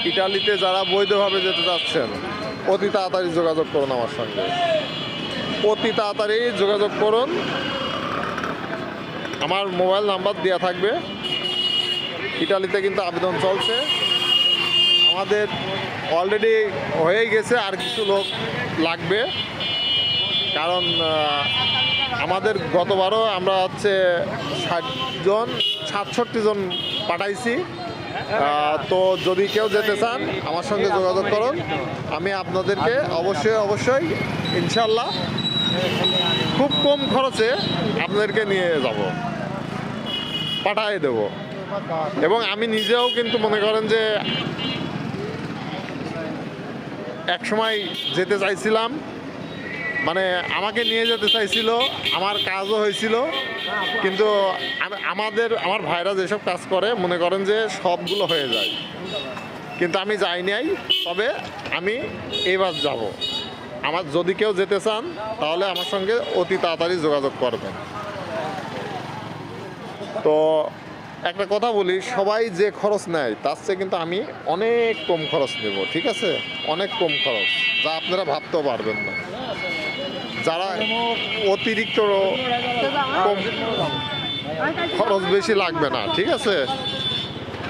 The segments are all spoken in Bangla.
ইটালিতে যারা বৈধভাবে যেতে চাচ্ছেন অতি তাড়াতাড়ি যোগাযোগ করুন আমার সঙ্গে, অতি তাড়াতাড়ি যোগাযোগ করুন। আমার মোবাইল নাম্বার দেওয়া থাকবে। ইটালিতে কিন্তু আবেদন চলছে, আমাদের অলরেডি হয়ে গেছে, আর কিছু লোক লাগবে। কারণ আমাদের গতবারও আমরা হচ্ছে 67 জন পাঠাইছি। তো যদি কেউ যেতে চান আমার সঙ্গে যোগাযোগ করুন, আমি আপনাদেরকে অবশ্যই ইনশাল্লাহ খুব কম খরচে আপনাদেরকে নিয়ে যাব, পাঠিয়ে দেব। এবং আমি নিজেও কিন্তু মনে করেন যে এক সময় যেতে চাইছিলাম, মানে আমাকে নিয়ে যেতে চাইছিল, আমার কাজও হয়েছিল, কিন্তু আমার ভাইরা যেসব কাজ করে মনে করেন যে সবগুলো হয়ে যায়, কিন্তু আমি যাই নাই। তবে আমি এবার যাব। আমার যদি কেউ যেতে চান তাহলে আমার সঙ্গে অতি তাড়াতাড়ি যোগাযোগ করবেন। তো একটা কথা বলি, সবাই যে খরচ নেয় তার চেয়ে কিন্তু আমি অনেক কম খরচ নেব, ঠিক আছে? অনেক কম খরচ, যা আপনারা ভাবতেও পারবেন না। যারা অতিরিক্ত কম খরচ বেশি লাগবে না, ঠিক আছে?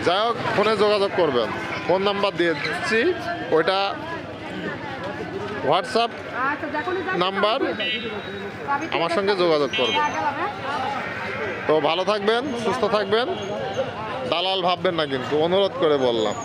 যাই হোক, ফোনে যোগাযোগ করবেন, ফোন নাম্বার দিয়ে দিচ্ছি, ওইটা হোয়াটসঅ্যাপ নাম্বার, আমার সঙ্গে যোগাযোগ করবেন। তো ভালো থাকবেন, সুস্থ থাকবেন, দালাল ভাববেন না কিন্তু, অনুরোধ করে বললাম।